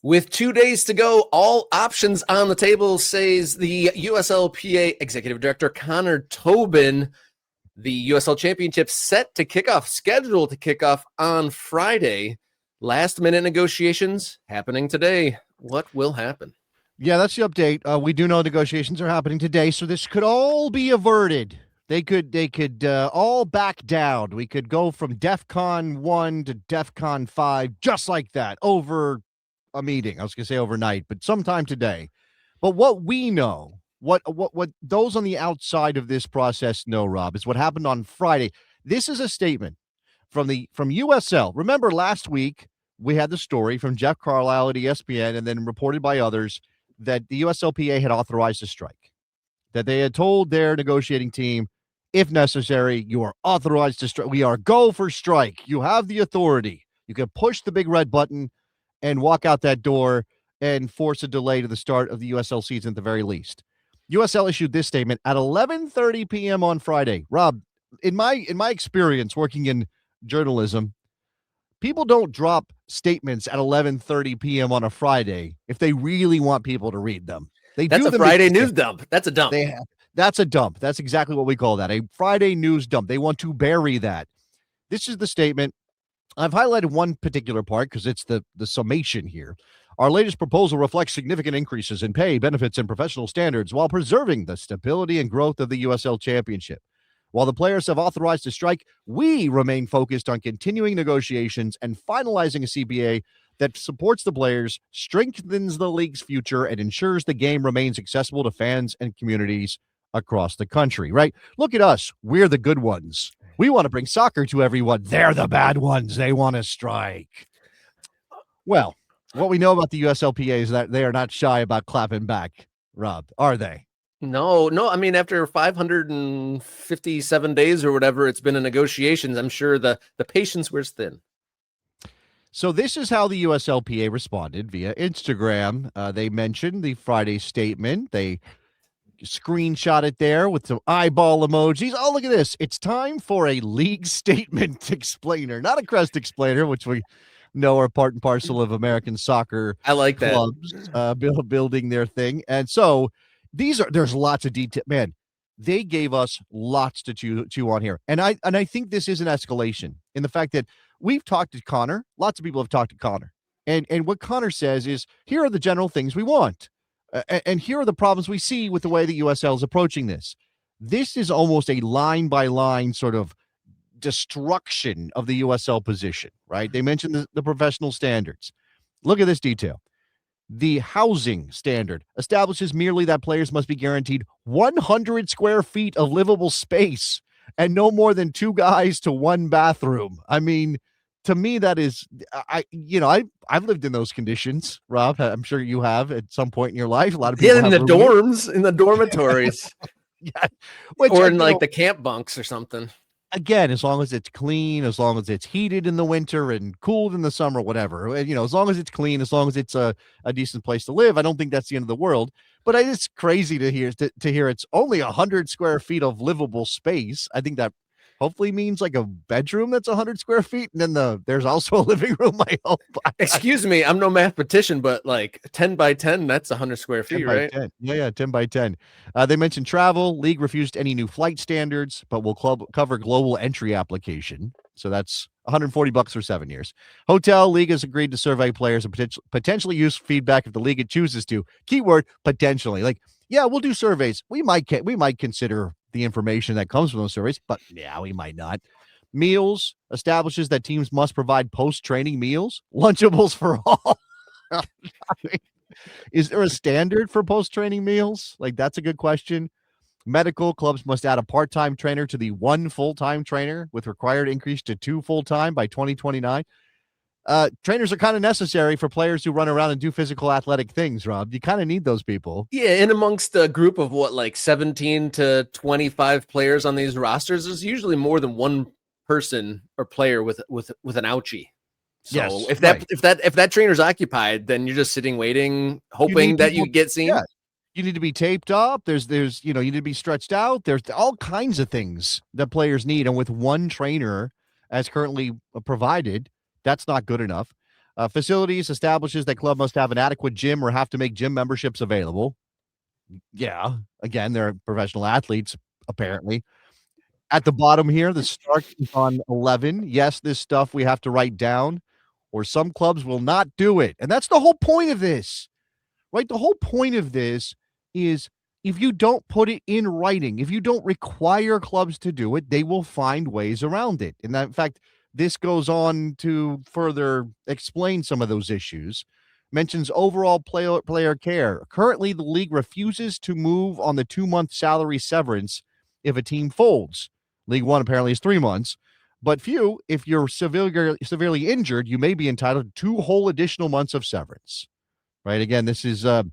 With 2 days to go, all options on the table, says the USLPA Executive Director Connor Tobin. The USL Championship scheduled to kick off on Friday. Last-minute negotiations happening today. What will happen? Yeah, that's the update. We do know negotiations are happening today, so this could all be averted. They could all back down. We could go from DEFCON 1 to DEFCON 5 just like that over a meeting. I was going to say overnight, but sometime today. But what we know, what those on the outside of this process know, Rob, is what happened on Friday. This is a statement from USL. Remember last week we had the story from Jeff Carlisle at ESPN and then reported by others that the USLPA had authorized a strike, that they had told their negotiating team, if necessary, you are authorized to strike. We are go for strike. You have the authority. You can push the big red button and walk out that door and force a delay to the start of the USL season at the very least. USL issued this statement at 11:30 p.m. on Friday. Rob, in my experience working in journalism, people don't drop statements at 11:30 p.m. on a Friday if they really want people to read them. That's a Friday news dump. That's a dump. That's a dump. That's exactly what we call that, a Friday news dump. They want to bury that. This is the statement. I've highlighted one particular part because it's the summation here. Our latest proposal reflects significant increases in pay, benefits, and professional standards while preserving the stability and growth of the USL Championship. While the players have authorized a strike, we remain focused on continuing negotiations and finalizing a CBA that supports the players, strengthens the league's future, and ensures the game remains accessible to fans and communities across the country, right? Look at us. We're the good ones. We want to bring soccer to everyone. They're the bad ones. They want to strike. Well, what we know about the USLPA is that they are not shy about clapping back, Rob, are they? No. I mean, after 557 days or whatever it's been in negotiations, I'm sure the patience wears thin. So this is how the USLPA responded via Instagram. They mentioned the Friday statement. They screenshot it there with some eyeball emojis. Oh, look at this. It's time for a league statement explainer, not a crest explainer, which we know are part and parcel of American soccer. I like clubs, building their thing. And so there's lots of detail, man. They gave us lots to chew on here. And I think this is an escalation in the fact that we've talked to Connor. Lots of people have talked to Connor. And what Connor says is, here are the general things we want. And here are the problems we see with the way the USL is approaching this. This is almost a line-by-line sort of destruction of the USL position, right? They mentioned the professional standards. Look at this detail. The housing standard establishes merely that players must be guaranteed 100 square feet of livable space and no more than 2 guys to 1 bathroom. I mean, to me, that is, I've lived in those conditions, Rob. I'm sure you have at some point in your life. A lot of people in the dorms, in the dormitories, yeah, or in like the camp bunks or something. Again, as long as it's clean, as long as it's heated in the winter and cooled in the summer, whatever, as long as it's clean, as long as it's a decent place to live, I don't think that's the end of the world. But it's crazy to hear it's only 100 square feet of livable space. I think that hopefully means like a bedroom that's 100 square feet. And then there's also a living room, I hope. Excuse me, I'm no mathematician, but like 10 by 10, that's 100 square feet, right? 10. Yeah, 10 by 10. They mentioned travel. League refused any new flight standards, but will cover global entry application. So that's $140 for 7 years. Hotel, league has agreed to survey players and potentially use feedback if the league chooses to. Keyword, potentially. Like, yeah, we'll do surveys. We might consider the information that comes from those surveys, but yeah, we might not. Meals establishes that teams must provide post-training meals, Lunchables for all. I mean, is there a standard for post-training meals? Like, that's a good question. Medical clubs must add a part-time trainer to the 1 full-time trainer with required increase to 2 full-time by 2029. Trainers are kind of necessary for players who run around and do physical athletic things, Rob. You kind of need those people. Yeah, in amongst a group of 17 to 25 players on these rosters, there's usually more than one person or player with an ouchie. So yes, if that trainer's occupied, then you're just sitting waiting, hoping that you get seen. Yeah. You need to be taped up. There's you need to be stretched out. There's all kinds of things that players need. And with one trainer as currently provided, that's not good enough. Facilities establishes that club must have an adequate gym or have to make gym memberships available. Yeah, again, they're professional athletes, apparently. At the bottom here, the start is on 11. Yes, this stuff we have to write down, or some clubs will not do it. And that's the whole point of this, right? The whole point of this is if you don't put it in writing, if you don't require clubs to do it, they will find ways around it. And that, in fact, this goes on to further explain some of those issues. Mentions overall player care. Currently, the league refuses to move on the 2-month salary severance if a team folds. League One apparently is 3 months. But if you're severely injured, you may be entitled to 2 whole additional months of severance. Right? Again, this is the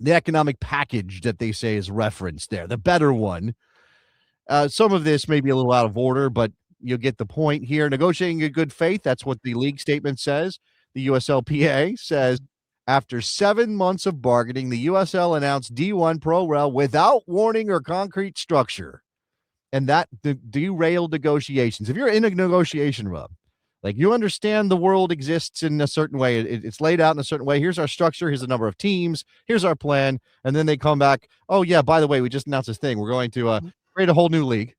economic package that they say is referenced there, the better one. Some of this may be a little out of order, but you'll get the point here. Negotiating in good faith, that's what the league statement says. The USLPA says, after 7 months of bargaining, the USL announced D1 Pro Rel without warning or concrete structure. And that derailed negotiations. If you're in a negotiation, Rob, like you understand the world exists in a certain way. It's laid out in a certain way. Here's our structure. Here's the number of teams. Here's our plan. And then they come back. Oh, yeah, by the way, we just announced this thing. We're going to create a whole new league.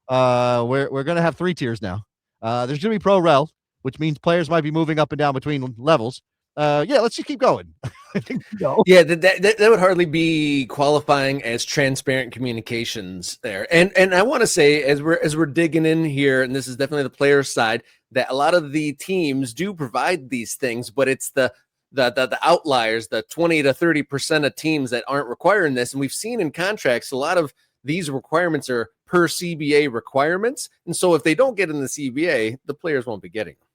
We're going to have 3 tiers now. There's going to be Pro Rel, which means players might be moving up and down between levels. Let's just keep going. I think Yeah, that would hardly be qualifying as transparent communications there. And I want to say, as we're digging in here, and this is definitely the player side, that a lot of the teams do provide these things, but it's the outliers, the 20 to 30% of teams that aren't requiring this. And we've seen in contracts, a lot of these requirements are per CBA requirements. And so if they don't get in the CBA, the players won't be getting them.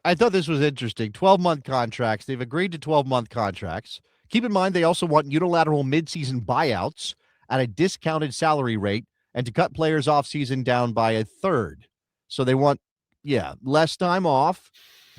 I thought this was interesting. 12-month contracts. They've agreed to 12-month contracts. Keep in mind, they also want unilateral midseason buyouts at a discounted salary rate and to cut players off season down by a third. So they want, less time off,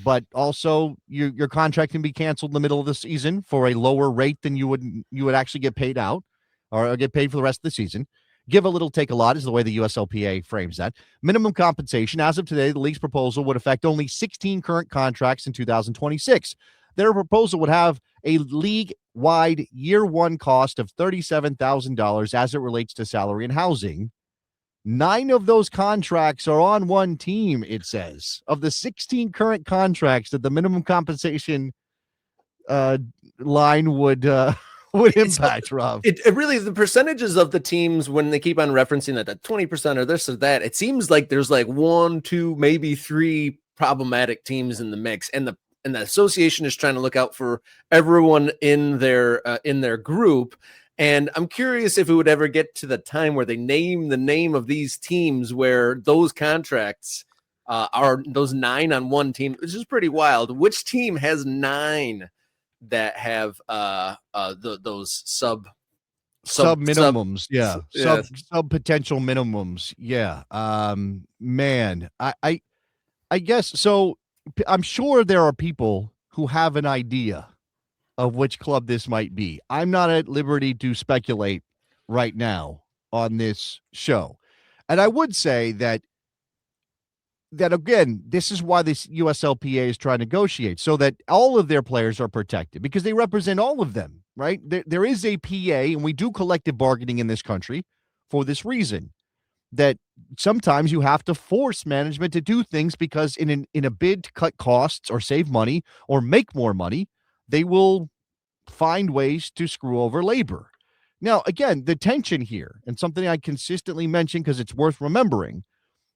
but also your contract can be canceled in the middle of the season for a lower rate than you would actually get paid out or get paid for the rest of the season. Give a little, take a lot is the way the USLPA frames that. Minimum compensation. As of today, the league's proposal would affect only 16 current contracts in 2026. Their proposal would have a league-wide year-one cost of $37,000 as it relates to salary and housing. 9 of those contracts are on one team, it says. Of the 16 current contracts that the minimum compensation line would impact, Rob. It really, the percentages of the teams, when they keep on referencing that 20% or this or that, it seems like there's like 1, 2, maybe 3 problematic teams in the mix, and the association is trying to look out for everyone in their group. And I'm curious if it would ever get to the time where they name the name of these teams where those contracts are those 9 on one team, which is pretty wild. Which team has 9 that have those sub minimums? Sub potential minimums. Man, I guess so. I'm sure there are people who have an idea of which club this might be. I'm not at liberty to speculate right now on this show. And I would say that again, this is why this USLPA is trying to negotiate, so that all of their players are protected because they represent all of them, right? There is a PA, and we do collective bargaining in this country for this reason, that sometimes you have to force management to do things because in a bid to cut costs or save money or make more money, they will find ways to screw over labor. Now, again, the tension here, and something I consistently mention because it's worth remembering,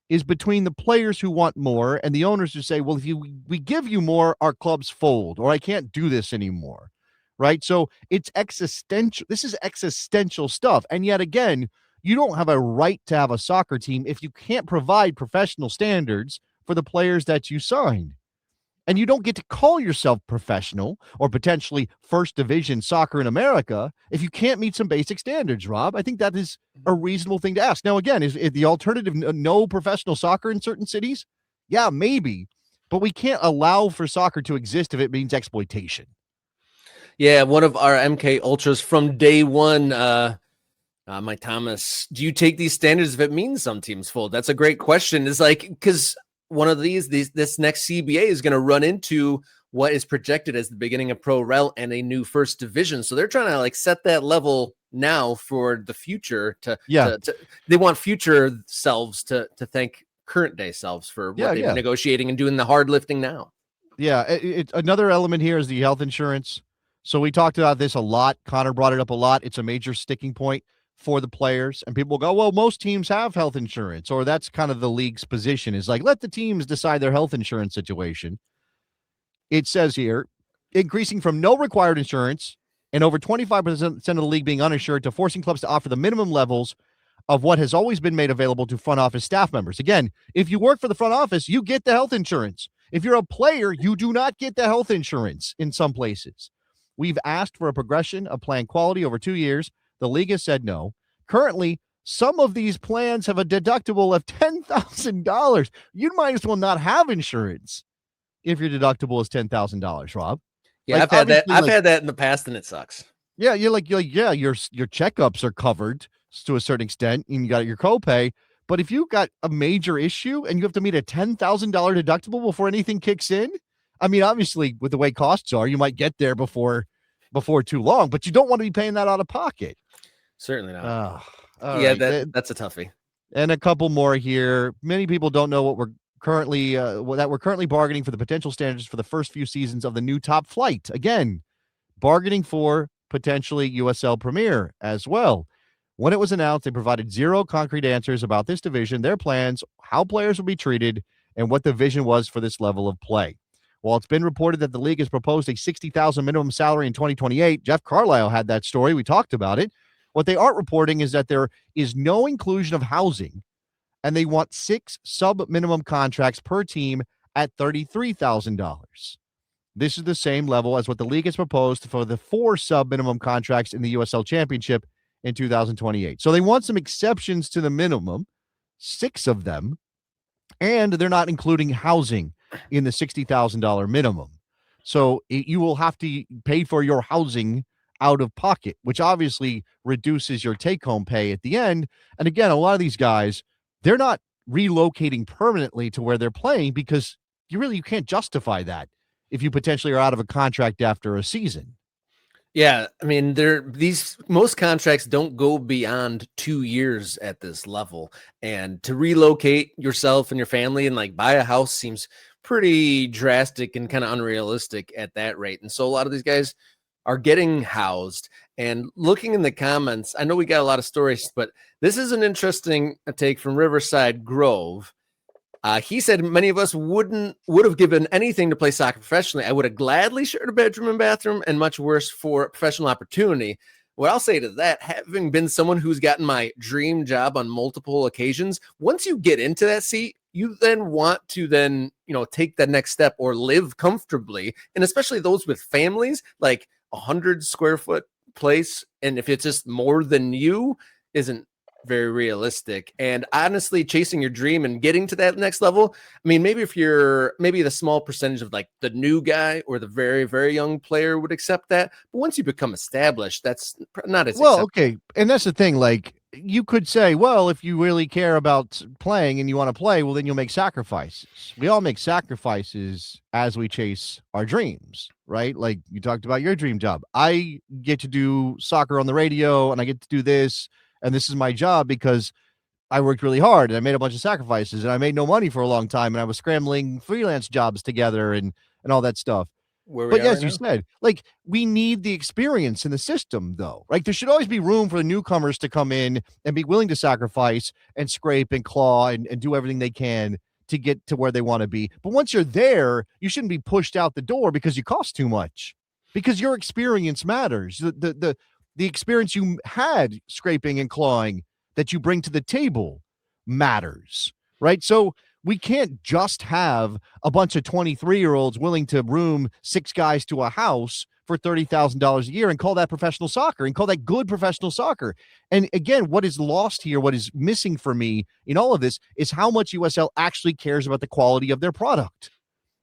is between the players who want more and the owners who say, well, if we give you more, our clubs fold, or I can't do this anymore, right? So it's existential. This is existential stuff. And yet again, you don't have a right to have a soccer team if you can't provide professional standards for the players that you sign. And you don't get to call yourself professional or potentially first division soccer in America if you can't meet some basic standards, Rob. I think that is a reasonable thing to ask. Now, again, is the alternative no professional soccer in certain cities? Yeah, maybe. But we can't allow for soccer to exist if it means exploitation. Yeah, one of our MK Ultras from day one, Mike Thomas, do you take these standards if it means some teams fold? That's a great question. It's like, because one of this next CBA is going to run into what is projected as the beginning of pro rel and a new first division. So they're trying to like set that level now for the future they want future selves to thank current day selves for what they've been negotiating and doing the hard lifting now. Yeah. Another element here is the health insurance. So we talked about this a lot. Connor brought it up a lot. It's a major sticking point for the players, and people go, well, most teams have health insurance, or that's kind of the league's position, is like, let the teams decide their health insurance situation. It says here, increasing from no required insurance and over 25% of the league being uninsured to forcing clubs to offer the minimum levels of what has always been made available to front office staff members. Again, if you work for the front office, you get the health insurance. If you're a player, you do not get the health insurance in some places. We've asked for a progression of plan quality over 2 years. The league has said no. Currently, some of these plans have a deductible of $10,000. You might as well not have insurance if your deductible is $10,000, Rob. Yeah, I've had that. I've had that in the past, and it sucks. Yeah, you're like, your checkups are covered to a certain extent, and you got your copay. But if you got a major issue and you have to meet a $10,000 deductible before anything kicks in, I mean, obviously, with the way costs are, you might get there before too long, but you don't want to be paying that out of pocket. Certainly not. Right. That's a toughie. And a couple more here. Many people don't know what we're currently bargaining for the potential standards for the first few seasons of the new top flight. Again, bargaining for potentially USL Premier as well. When it was announced, they provided zero concrete answers about this division, their plans, how players will be treated, and what the vision was for this level of play. While it's been reported that the league has proposed a $60,000 minimum salary in 2028, Jeff Carlisle had that story. We talked about it. What they aren't reporting is that there is no inclusion of housing, and they want 6 sub-minimum contracts per team at $33,000. This is the same level as what the league has proposed for the 4 sub-minimum contracts in the USL Championship in 2028. So they want some exceptions to the minimum, 6 of them, and they're not including housing in the $60,000 minimum. So you will have to pay for your housing out of pocket, which obviously reduces your take-home pay at the end. And again, a lot of these guys, they're not relocating permanently to where they're playing because you can't justify that if you potentially are out of a contract after a season. Yeah, I mean, most contracts don't go beyond 2 years at this level, and to relocate yourself and your family and like buy a house seems pretty drastic and kind of unrealistic at that rate. And so a lot of these guys are getting housed. And looking in the comments, I know we got a lot of stories, but this is an interesting take from Riverside Grove. He said many of us would have given anything to play soccer professionally. I would have gladly shared a bedroom and bathroom, and much worse for professional opportunity. What I'll say to that, having been someone who's gotten my dream job on multiple occasions, once you get into that seat, you then want to take that next step or live comfortably. And especially those with families, like 100 square foot place, and if it's just more than you, isn't very realistic. And honestly, chasing your dream and getting to that next level, I mean, maybe if you're the small percentage of like the new guy or the very, very young player would accept that. But once you become established, that's not as well, okay. And that's the thing. Like, you could say, well, if you really care about playing and you want to play, well, then you'll make sacrifices. We all make sacrifices as we chase our dreams, right? Like you talked about your dream job. I get to do soccer on the radio and I get to do this. And this is my job because I worked really hard and I made a bunch of sacrifices and I made no money for a long time and I was scrambling freelance jobs together and all that stuff. But as you said, like, we need the experience in the system, though. Like, there should always be room for the newcomers to come in and be willing to sacrifice and scrape and claw and do everything they can to get to where they want to be. But once you're there, you shouldn't be pushed out the door because you cost too much, because your experience matters. The experience you had scraping and clawing that you bring to the table matters, right? So we can't just have a bunch of 23-year-olds willing to room 6 guys to a house for $30,000 a year and call that professional soccer and call that good professional soccer. And again, what is lost here, what is missing for me in all of this is how much USL actually cares about the quality of their product.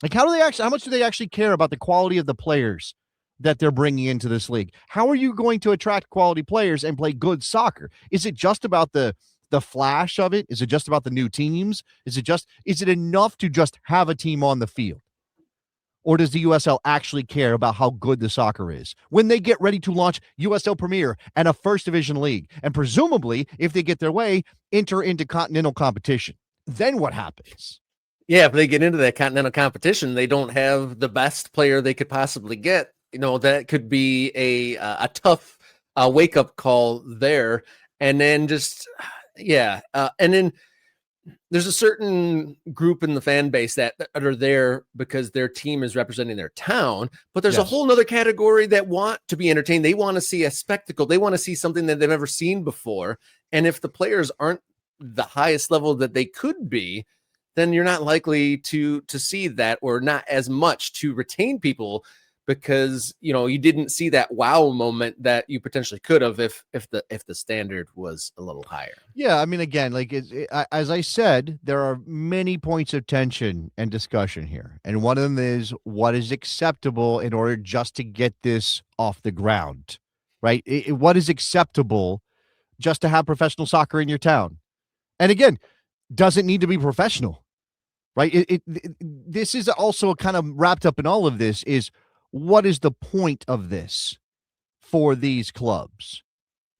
Like, how much do they actually care about the quality of the players that they're bringing into this league? How are you going to attract quality players and play good soccer? Is it just about the flash of it? Is it just about the new teams? Is it enough to just have a team on the field? Or does the USL actually care about how good the soccer is when they get ready to launch USL Premier and a first division league? And presumably, if they get their way, enter into continental competition. Then what happens? Yeah, if they get into that continental competition, they don't have the best player they could possibly get. That could be a tough wake up call there. And then and then there's a certain group in the fan base that are there because their team is representing their town, but there's a whole nother category that want to be entertained. They want to see a spectacle. They want to see something that they've never seen before. And if the players aren't the highest level that they could be, then you're not likely to see that, or not as much to retain people, because you didn't see that wow moment that you potentially could have if the standard was a little higher. Yeah, I mean, again, like as I said, there are many points of tension and discussion here, and one of them is what is acceptable in order just to get this off the ground, right? What is acceptable just to have professional soccer in your town? And again, doesn't need to be professional, right? This is also kind of wrapped up in all of this is, what is the point of this for these clubs,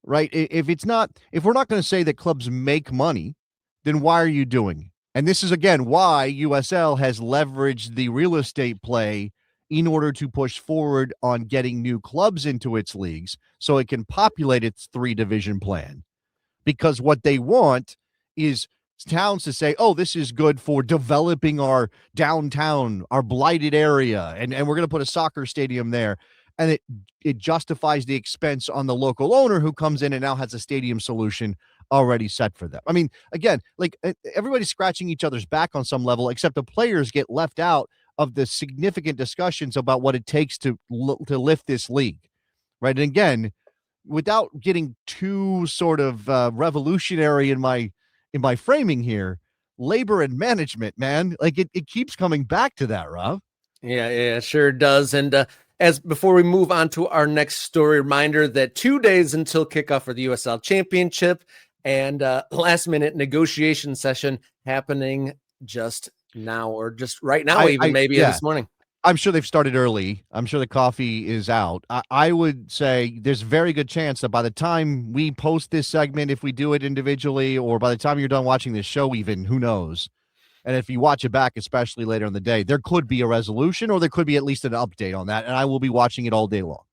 right? If we're not going to say that clubs make money, then why are you doing it? And this is, again, why USL has leveraged the real estate play in order to push forward on getting new clubs into its leagues so it can populate its 3-division plan. Because what they want is towns to say, oh, this is good for developing our downtown, our blighted area, and we're going to put a soccer stadium there. And it justifies the expense on the local owner who comes in and now has a stadium solution already set for them. I mean, again, like everybody's scratching each other's back on some level, except the players get left out of the significant discussions about what it takes to lift this league, right? And again, without getting too sort of revolutionary in my framing here, labor and management, man, like it keeps coming back to that, Rob. Yeah, it sure does. And as before we move on to our next story, reminder that 2 days until kickoff for the USL Championship, and last minute negotiation session happening just now, or just right now, this morning. I'm sure they've started early. I'm sure the coffee is out. I would say there's a very good chance that by the time we post this segment, if we do it individually, or by the time you're done watching this show, even, who knows? And if you watch it back, especially later in the day, there could be a resolution, or there could be at least an update on that. And I will be watching it all day long.